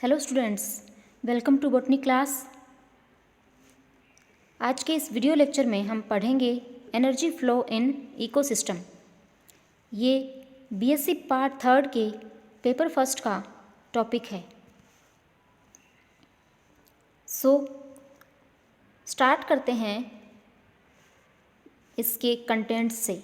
Hello students, welcome to botany class. आज के इस वीडियो लेक्चर में हम पढ़ेंगे एनर्जी फ्लो इन इकोसिस्टम। ये बीएससी पार्ट 3 के पेपर फर्स्ट का टॉपिक है। स्टार्ट करते हैं इसके कंटेंट्स से।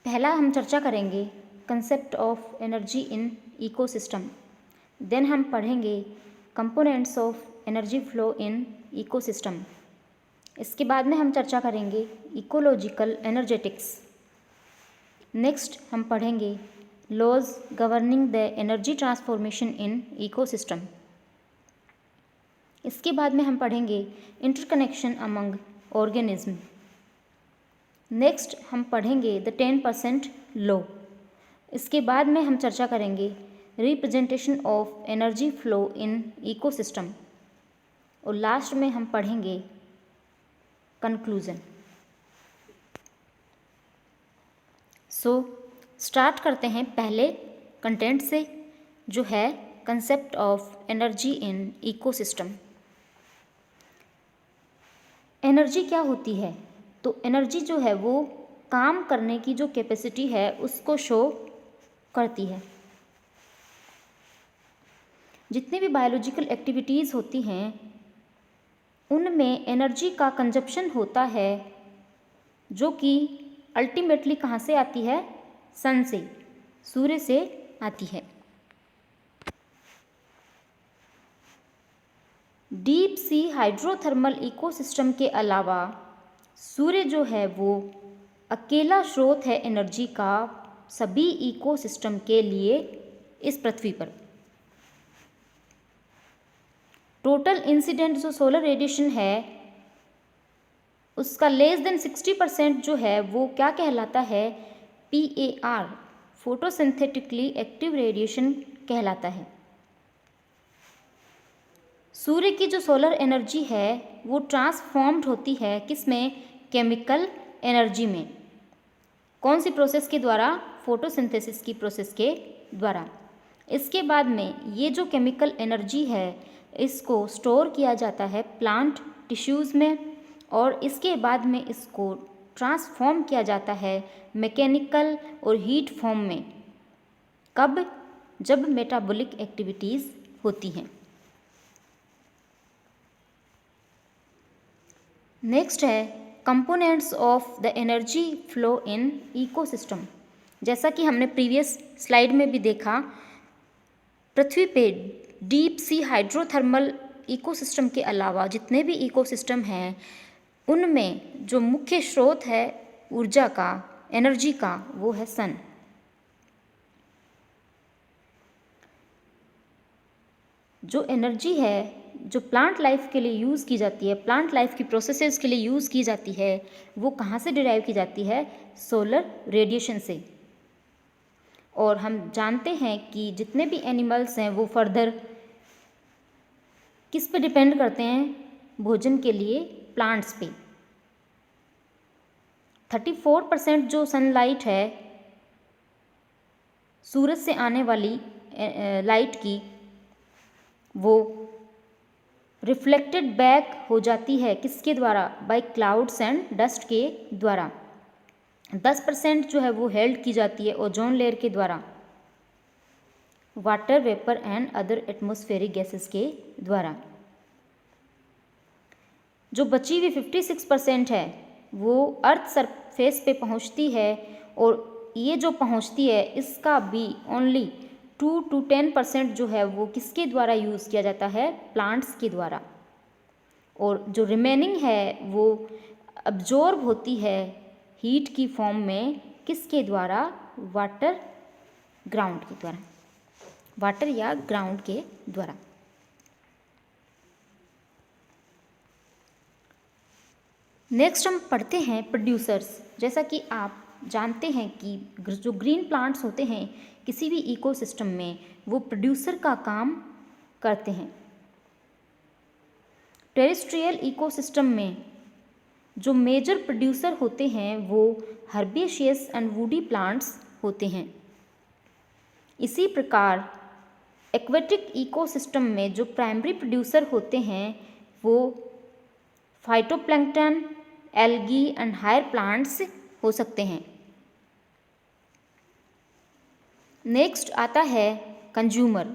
पहला हम चर्चा करेंगे concept of energy in ecosystem. Then हम पढ़ेंगे components of energy flow in ecosystem. इसके बाद में हम चर्चा करेंगे इकोलॉजिकल एनर्जेटिक्स। नेक्स्ट हम पढ़ेंगे laws governing the energy transformation in ecosystem. इसके बाद में हम पढ़ेंगे इंटरकनेक्शन अमंग ऑर्गेनिज्म। नेक्स्ट हम पढ़ेंगे द 10% लॉ। इसके बाद में हम चर्चा करेंगे representation of energy flow in ecosystem और लास्ट में हम पढ़ेंगे कंक्लूजन। स्टार्ट करते हैं पहले कंटेंट से, जो है concept of energy in ecosystem. Energy क्या होती है? तो एनर्जी जो है वो काम करने की जो कैपेसिटी है उसको शो करती है। जितनी भी बायोलॉजिकल एक्टिविटीज़ होती हैं उनमें एनर्जी का कंजप्शन होता है, जो कि अल्टीमेटली कहाँ से आती है? सन से, सूर्य से आती है। डीप सी हाइड्रोथर्मल इकोसिस्टम के अलावा सूर्य जो है वो अकेला स्रोत है एनर्जी का सभी इकोसिस्टम के लिए इस पृथ्वी पर। टोटल इंसिडेंट जो सोलर रेडिएशन है उसका लेस देन 60% जो है वो क्या कहलाता है? PAR, फोटोसिंथेटिकली एक्टिव रेडिएशन कहलाता है। सूर्य की जो सोलर एनर्जी है वो ट्रांसफॉर्म्ड होती है किसमें? केमिकल एनर्जी में। कौन सी प्रोसेस के द्वारा? फोटोसिंथेसिस की प्रोसेस के द्वारा। इसके बाद में ये जो केमिकल एनर्जी है इसको स्टोर किया जाता है प्लांट टिश्यूज़ में और इसके बाद में इसको ट्रांसफॉर्म किया जाता है मैकेनिकल और हीट फॉर्म में। कब? जब मेटाबॉलिक एक्टिविटीज़ होती हैं। नेक्स्ट है components of the energy flow in ecosystem. जैसा कि हमने प्रीवियस स्लाइड में भी देखा, पृथ्वी पे डीप सी हाइड्रोथर्मल इकोसिस्टम के अलावा जितने भी इकोसिस्टम हैं उनमें जो मुख्य स्रोत है ऊर्जा का, एनर्जी का, वो है सन। जो एनर्जी है जो प्लांट लाइफ के लिए यूज़ की जाती है, प्लांट लाइफ की प्रोसेसेस के लिए यूज़ की जाती है, वो कहाँ से डिराइव की जाती है? सोलर रेडिएशन से। और हम जानते हैं कि जितने भी एनिमल्स हैं वो फर्दर किस पे डिपेंड करते हैं? भोजन के लिए प्लांट्स पे। 34% जो सनलाइट है सूरज से आने वाली लाइट की, वो रिफ्लेक्टेड बैक हो जाती है किसके द्वारा? बाय क्लाउड्स एंड डस्ट के द्वारा। 10% जो है वो हेल्ड की जाती है ओजोन लेयर के द्वारा, water vapour and other atmospheric gases के द्वारा। जो बची हुई 56% है वो अर्थ सरफेस पे पहुंचती है और ये जो पहुंचती है इसका भी ओनली 2 to 10% जो है वो किसके द्वारा यूज़ किया जाता है? प्लांट्स के द्वारा। और जो रिमेनिंग है वो अब्जॉर्ब होती है हीट की फॉर्म में किसके द्वारा? वाटर ग्राउंड के द्वारा, वाटर या ग्राउंड के द्वारा। नेक्स्ट हम पढ़ते हैं प्रोड्यूसर्स। जैसा कि आप जानते हैं कि जो ग्रीन प्लांट्स होते हैं किसी भी इकोसिस्टम में वो प्रोड्यूसर का काम करते हैं। टेरेस्ट्रियल इकोसिस्टम में जो मेजर प्रोड्यूसर होते हैं वो हर्बेशियस एंड वुडी प्लांट्स होते हैं। इसी प्रकार एक्वेटिक इकोसिस्टम में जो प्राइमरी प्रोड्यूसर होते हैं वो phytoplankton, algae and higher plants हो सकते हैं। नेक्स्ट आता है कंज्यूमर।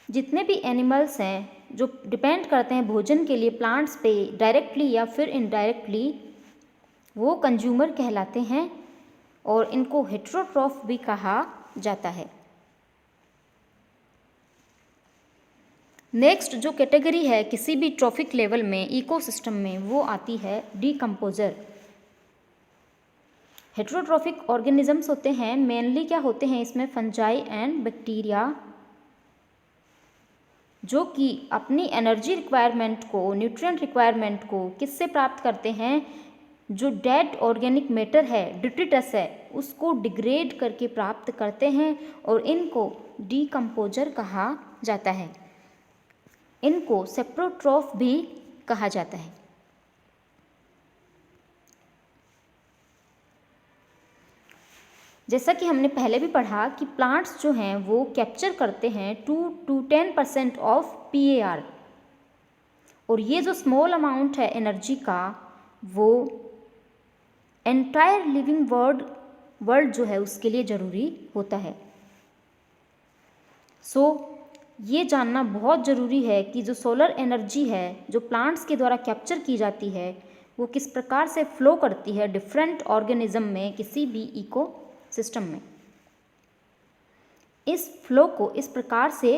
जितने भी एनिमल्स हैं जो डिपेंड करते हैं भोजन के लिए प्लांट्स पे डायरेक्टली या फिर इनडायरेक्टली, वो कंज्यूमर कहलाते हैं और इनको हेटेरोट्रॉफ भी कहा जाता है। नेक्स्ट जो कैटेगरी है किसी भी ट्रॉफिक लेवल में इकोसिस्टम में, वो आती है डीकम्पोजर। हेटेरोट्रॉफिक ऑर्गेनिजम्स होते हैं, मेनली क्या होते हैं इसमें फंजाई एंड बैक्टीरिया, जो कि अपनी एनर्जी रिक्वायरमेंट को, न्यूट्रिएंट रिक्वायरमेंट को किससे प्राप्त करते हैं, जो डेड ऑर्गेनिक मैटर है, डिट्रिटस है, उसको डिग्रेड करके प्राप्त करते हैं और इनको डीकम्पोजर कहा जाता है। इनको सेप्रोट्रॉफ भी कहा जाता है। जैसा कि हमने पहले भी पढ़ा कि प्लांट्स जो हैं वो कैप्चर करते हैं 2 to 10% ऑफ PAR, और ये जो स्मॉल अमाउंट है एनर्जी का वो एंटायर लिविंग वर्ल्ड जो है उसके लिए ज़रूरी होता है। सो ये जानना बहुत ज़रूरी है कि जो सोलर एनर्जी है जो प्लांट्स के द्वारा कैप्चर की जाती है वो किस प्रकार से फ्लो करती है डिफरेंट ऑर्गेनिज्म में, किसी भी इको सिस्टम में। इस फ्लो को इस प्रकार से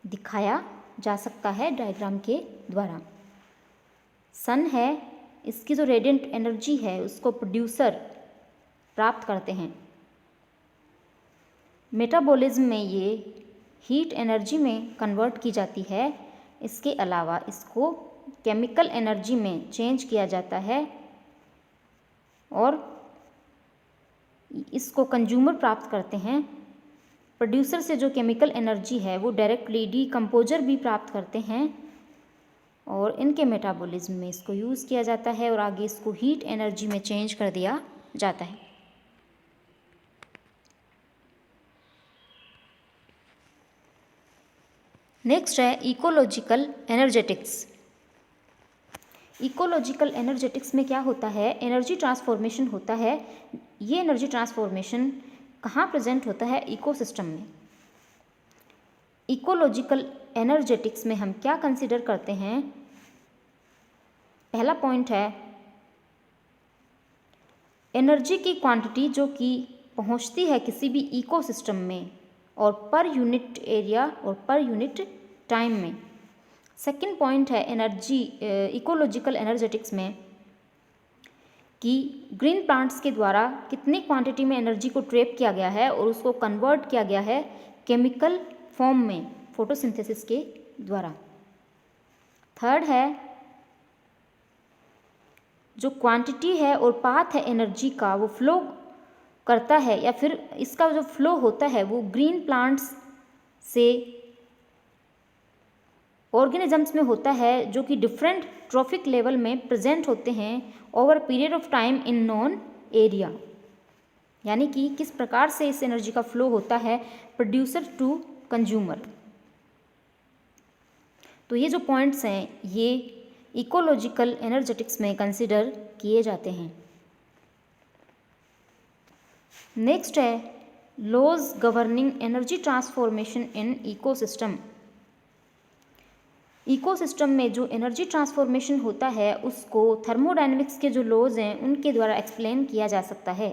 दिखाया जा सकता है डायग्राम के द्वारा। सन है, इसकी जो रेडिएंट एनर्जी है उसको प्रोड्यूसर प्राप्त करते हैं। मेटाबॉलिज्म में ये हीट एनर्जी में कन्वर्ट की जाती है। इसके अलावा इसको केमिकल एनर्जी में चेंज किया जाता है और इसको कंज्यूमर प्राप्त करते हैं। प्रोड्यूसर से जो केमिकल एनर्जी है वो डायरेक्टली डीकम्पोजर भी प्राप्त करते हैं और इनके मेटाबॉलिज्म में इसको यूज़ किया जाता है और आगे इसको हीट एनर्जी में चेंज कर दिया जाता है। नेक्स्ट है इकोलॉजिकल एनर्जेटिक्स। इकोलॉजिकल एनर्जेटिक्स में क्या होता है, एनर्जी ट्रांसफॉर्मेशन होता है। ये एनर्जी ट्रांसफॉर्मेशन कहाँ प्रेजेंट होता है, इकोसिस्टम में। इकोलॉजिकल एनर्जेटिक्स में हम क्या कंसीडर करते हैं, पहला पॉइंट है एनर्जी की क्वांटिटी जो कि पहुंचती है किसी भी इकोसिस्टम में और पर यूनिट एरिया और पर यूनिट टाइम में। सेकंड पॉइंट है एनर्जी इकोलॉजिकल एनर्जेटिक्स में कि ग्रीन प्लांट्स के द्वारा कितनी क्वांटिटी में एनर्जी को ट्रैप किया गया है और उसको कन्वर्ट किया गया है केमिकल फॉर्म में फोटोसिंथेसिस के द्वारा। थर्ड है जो क्वांटिटी है और पाथ है एनर्जी का वो फ्लो करता है या फिर इसका जो फ्लो होता है वो ग्रीन प्लांट्स से ऑर्गेनिजम्स में होता है जो कि डिफरेंट ट्रॉफिक लेवल में प्रेजेंट होते हैं over period of time in non area. यानी कि किस प्रकार से इस एनर्जी का फ्लो होता है प्रोड्यूसर टू कंज्यूमर। तो ये जो पॉइंट्स हैं ये इकोलॉजिकल एनर्जेटिक्स में कंसिडर किए जाते हैं। नेक्स्ट है laws governing energy transformation in ecosystem. Ecosystem में जो एनर्जी ट्रांसफॉर्मेशन होता है उसको थर्मोडायनेमिक्स के जो लॉज हैं उनके द्वारा एक्सप्लेन किया जा सकता है।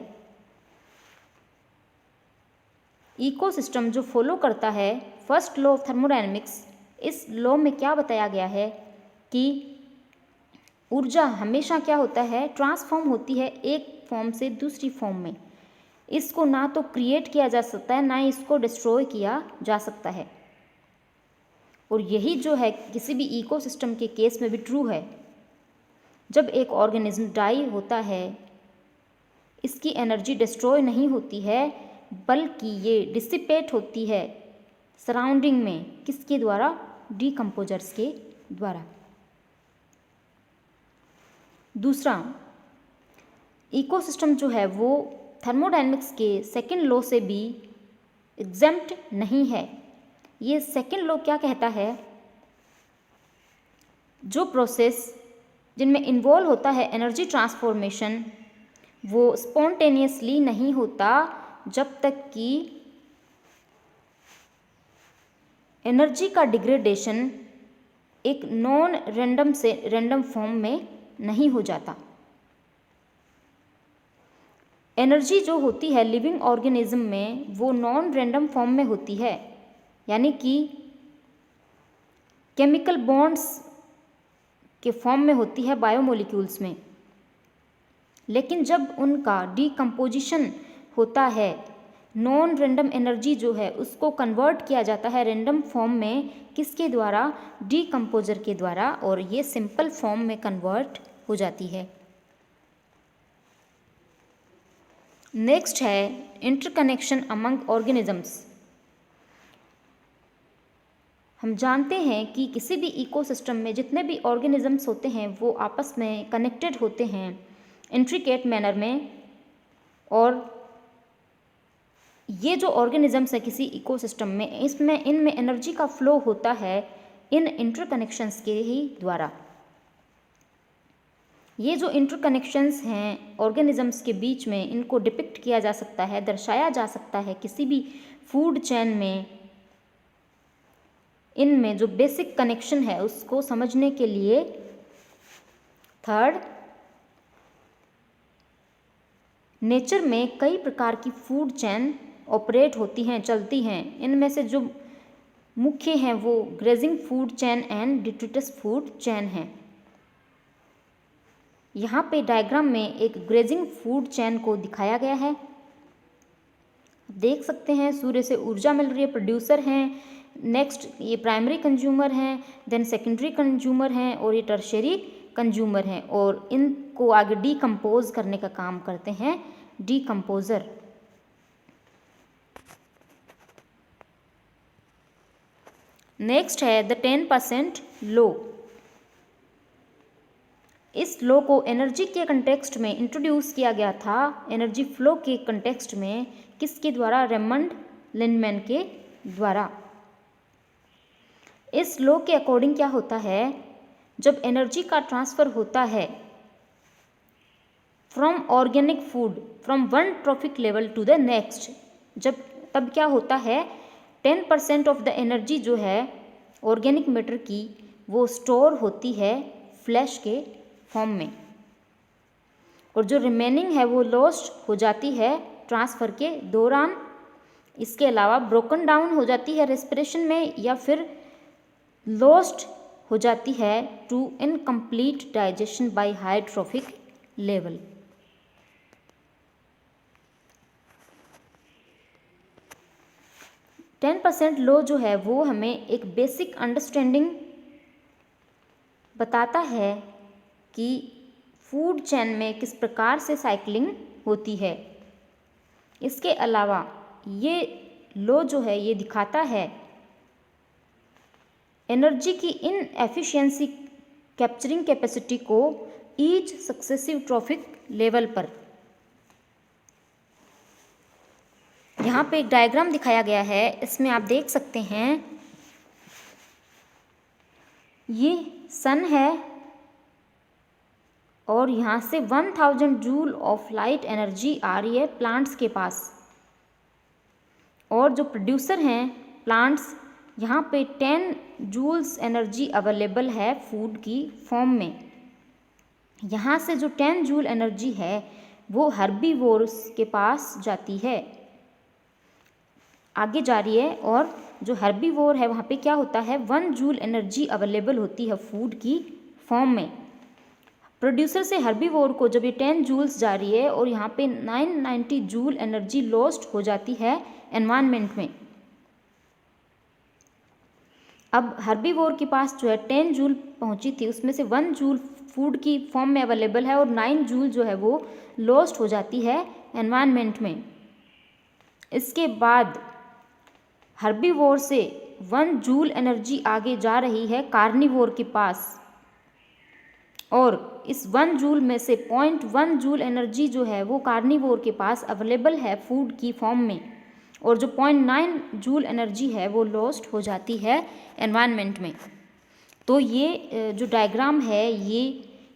इकोसिस्टम जो फॉलो करता है फर्स्ट लॉ ऑफ थर्मोडायनेमिक्स, इस लॉ में क्या बताया गया है कि ऊर्जा हमेशा क्या होता है, ट्रांसफॉर्म होती है एक फॉर्म से दूसरी फॉर्म में। इसको ना तो क्रिएट किया जा सकता है ना ही इसको डिस्ट्रॉय किया जा सकता है। और यही जो है किसी भी इकोसिस्टम के केस में भी ट्रू है। जब एक ऑर्गेनिज्म डाई होता है इसकी एनर्जी डिस्ट्रॉय नहीं होती है बल्कि ये डिसिपेट होती है सराउंडिंग में, किसके द्वारा, डीकम्पोजर्स के द्वारा। दूसरा, इकोसिस्टम जो है वो थर्मोडायनेमिक्स के सेकंड लॉ से भी एग्जेम्प्ट नहीं है। ये सेकंड लॉ क्या कहता है, जो प्रोसेस जिनमें इन्वॉल्व होता है एनर्जी ट्रांसफॉर्मेशन वो स्पॉन्टेनियसली नहीं होता जब तक कि एनर्जी का डिग्रेडेशन एक नॉन रैंडम से रैंडम फॉर्म में नहीं हो जाता। एनर्जी जो होती है लिविंग ऑर्गेनिज्म में वो नॉन रैंडम फॉर्म में होती है, यानी कि केमिकल बॉन्ड्स के फॉर्म में होती है बायोमोलिक्यूल्स में। लेकिन जब उनका डीकम्पोजिशन होता है, नॉन रैंडम एनर्जी जो है उसको कन्वर्ट किया जाता है रैंडम फॉर्म में, किसके द्वारा, डीकम्पोजर के द्वारा, और ये सिंपल फॉर्म में कन्वर्ट हो जाती है। नेक्स्ट है इंटरकनेक्शन अमंग ऑर्गेनिजम्स। हम जानते हैं कि किसी भी इकोसिस्टम में जितने भी ऑर्गेनिजम्स होते हैं वो आपस में कनेक्टेड होते हैं इंट्रिकेट मैनर में, और ये जो ऑर्गेनिजम्स है किसी इकोसिस्टम में, इसमें इनमें एनर्जी का फ्लो होता है इन इंटरकनेक्शंस के ही द्वारा। ये जो इंटरकनेक्शंस हैं ऑर्गेनिजम्स के बीच में, इनको डिपिक्ट किया जा सकता है, दर्शाया जा सकता है किसी भी फूड चेन में। इनमें जो बेसिक कनेक्शन है उसको समझने के लिए थर्ड, नेचर में कई प्रकार की फूड चेन ऑपरेट होती हैं, चलती हैं। इनमें से जो मुख्य हैं वो grazing food chain and detritus food chain हैं। यहाँ पे डायग्राम में एक ग्रेजिंग फूड चेन को दिखाया गया है। देख सकते हैं सूर्य से ऊर्जा मिल रही है, प्रोड्यूसर हैं, नेक्स्ट ये प्राइमरी कंज्यूमर हैं, देन सेकेंडरी कंज्यूमर हैं, और ये टर्शियरी कंज्यूमर हैं, और इनको आगे डीकम्पोज करने का काम करते हैं डीकम्पोजर। नेक्स्ट है द 10% लॉ। इस लॉ को एनर्जी के कंटेक्स्ट में इंट्रोड्यूस किया गया था, एनर्जी फ्लो के कंटेक्स्ट में, किसके द्वारा, रेमंड लिंडमैन के द्वारा। इस लॉ के अकॉर्डिंग क्या होता है, जब एनर्जी का ट्रांसफ़र होता है from organic food from one trophic level to the next, तब क्या होता है, 10% ऑफ द एनर्जी जो है ऑर्गेनिक मैटर की वो स्टोर होती है फ्लैश के फॉर्म में, और जो रिमेनिंग है वो लॉस्ट हो जाती है ट्रांसफ़र के दौरान। इसके अलावा ब्रोकन डाउन हो जाती है रेस्पिरेशन में, या फिर लॉस्ट हो जाती है to incomplete digestion by high trophic level. Ten % law जो है वो हमें एक बेसिक अंडरस्टैंडिंग बताता है कि फूड चेन में किस प्रकार से साइकिलिंग होती है। इसके अलावा ये लॉ जो है ये दिखाता है एनर्जी की इनएफिशिएंसी कैप्चरिंग कैपेसिटी को ईच सक्सेसिव ट्रॉफिक लेवल पर। यहाँ पे एक डायग्राम दिखाया गया है, इसमें आप देख सकते हैं ये सन है, और यहाँ से 1000 जूल ऑफ लाइट एनर्जी आ रही है प्लांट्स के पास, और जो प्रोड्यूसर हैं प्लांट्स, यहाँ पे 10 जूल्स एनर्जी अवेलेबल है फूड की फॉर्म में। यहाँ से जो 10 जूल एनर्जी है वो हर्बीवोर्स के पास जाती है, आगे जा रही है, और जो हर्बीवोर है वहाँ पे क्या होता है, 1 जूल एनर्जी अवेलेबल होती है फूड की फॉर्म में। प्रोड्यूसर से हर्बीवोर को जब ये 10 जूल्स जा रही है, और यहाँ पे 990 जूल एनर्जी लॉस्ट हो जाती है एनवायरनमेंट में। अब हर्बीवोर के पास जो है 10 जूल पहुँची थी, उसमें से 1 जूल फूड की फॉर्म में अवेलेबल है, और 9 जूल जो है वो लॉस्ट हो जाती है एनवायरनमेंट में। इसके बाद हर्बीवोर से 1 जूल एनर्जी आगे जा रही है कार्निवोर के पास, और इस 1 जूल में से 0.1 जूल एनर्जी जो है वो कार्निवोर के पास अवेलेबल है फूड की फॉर्म में, और जो 0.9 जूल एनर्जी है वो लॉस्ट हो जाती है एनवायरनमेंट में। तो ये जो डायग्राम है ये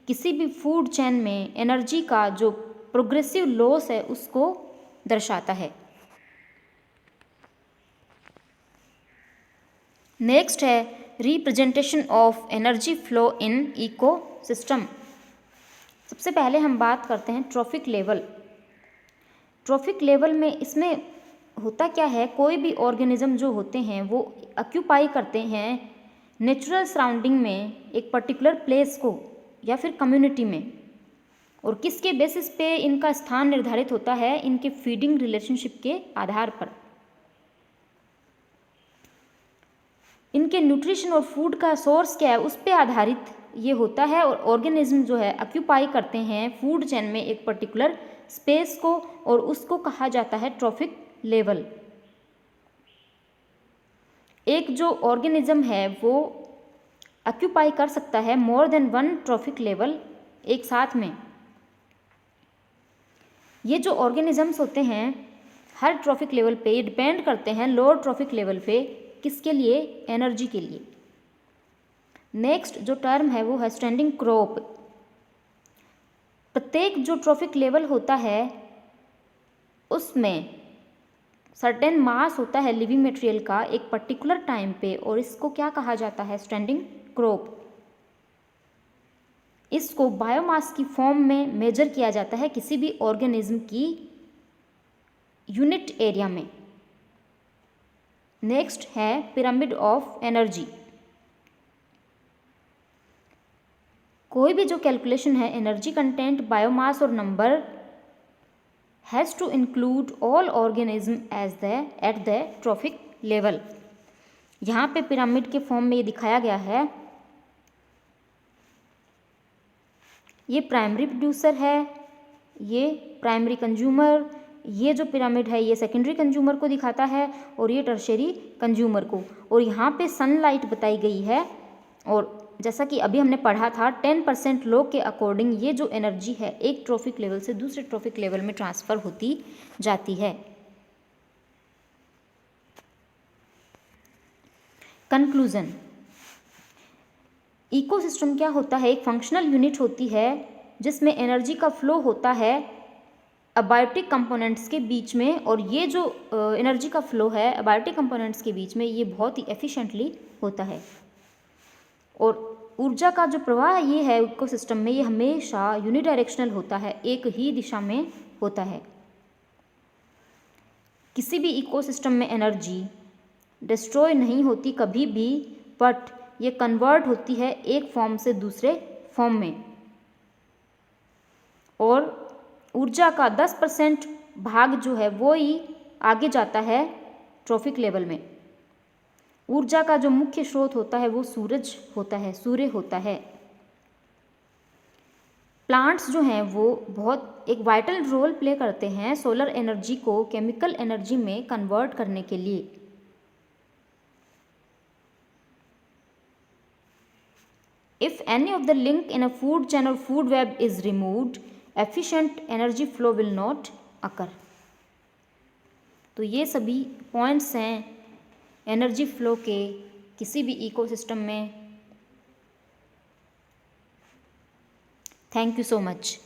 किसी भी फूड चेन में एनर्जी का जो प्रोग्रेसिव लॉस है उसको दर्शाता है। नेक्स्ट है representation of energy flow in ecosystem. सबसे पहले हम बात करते हैं ट्रॉफिक लेवल। ट्रॉफिक लेवल में इसमें होता क्या है, कोई भी ऑर्गेनिज्म जो होते हैं वो ऑक्यूपाई करते हैं नेचुरल सराउंडिंग में एक पर्टिकुलर प्लेस को या फिर कम्युनिटी में, और किसके बेसिस पे इनका स्थान निर्धारित होता है, इनके फीडिंग रिलेशनशिप के आधार पर। इनके न्यूट्रिशन और फूड का सोर्स क्या है उस पे आधारित ये होता है, और ऑर्गेनिज्म जो है ऑक्यूपाई करते हैं फूड चेन में एक पर्टिकुलर स्पेस को, और उसको कहा जाता है ट्रॉफिक लेवल। एक जो ऑर्गेनिज्म है वो ऑक्यूपाई कर सकता है मोर देन 1 ट्रॉफिक लेवल एक साथ में। ये जो ऑर्गेनिजम्स होते हैं हर ट्रॉफिक लेवल पे ये डिपेंड करते हैं लोअर ट्रॉफिक लेवल पे, किसके लिए, एनर्जी के लिए। नेक्स्ट जो टर्म है वो है स्टैंडिंग क्रॉप। प्रत्येक जो ट्रॉफिक लेवल होता है उसमें सर्टेन मास होता है लिविंग मटेरियल का एक पर्टिकुलर टाइम पे, और इसको क्या कहा जाता है, स्टैंडिंग क्रॉप। इसको बायोमास की फॉर्म में मेजर किया जाता है किसी भी ऑर्गेनिज्म की यूनिट एरिया में। नेक्स्ट है पिरामिड ऑफ एनर्जी। कोई भी जो कैलकुलेशन है एनर्जी कंटेंट, बायोमास और number has to include all organism at the trophic level. यहाँ पे पिरामिड के फॉर्म में ये दिखाया गया है। ये प्राइमरी प्रोड्यूसर है, ये प्राइमरी कंज्यूमर, ये जो पिरामिड है ये सेकेंडरी कंज्यूमर को दिखाता है, और ये टर्शरी कंज्यूमर को। और यहाँ पे सनलाइट बताई गई है, और जैसा कि अभी हमने पढ़ा था 10% लॉ के अकॉर्डिंग ये जो एनर्जी है एक ट्रॉफिक लेवल से दूसरे ट्रॉफिक लेवल में ट्रांसफ़र होती जाती है। कंक्लूजन, इकोसिस्टम क्या होता है, एक फंक्शनल यूनिट होती है जिसमें एनर्जी का फ्लो होता है अबायोटिक कंपोनेंट्स के बीच में, और ये जो एनर्जी का फ्लो है अबायोटिक कंपोनेंट्स के बीच में ये बहुत ही एफिशिएंटली होता है। और ऊर्जा का जो प्रवाह ये है इकोसिस्टम में ये हमेशा यूनिडायरेक्शनल होता है, एक ही दिशा में होता है। किसी भी इकोसिस्टम में एनर्जी डिस्ट्रॉय नहीं होती कभी भी, बट ये कन्वर्ट होती है एक फॉर्म से दूसरे फॉर्म में। और ऊर्जा का 10% भाग जो है वो ही आगे जाता है ट्रॉफिक लेवल में। ऊर्जा का जो मुख्य स्रोत होता है वो सूरज होता है, सूर्य होता है। प्लांट्स जो हैं वो बहुत एक वाइटल रोल प्ले करते हैं सोलर एनर्जी को केमिकल एनर्जी में कन्वर्ट करने के लिए। If any of the link in a food chain or food web is removed, efficient energy flow will not occur. तो ये सभी पॉइंट्स हैं एनर्जी फ्लो के किसी भी इकोसिस्टम में। Thank you so much.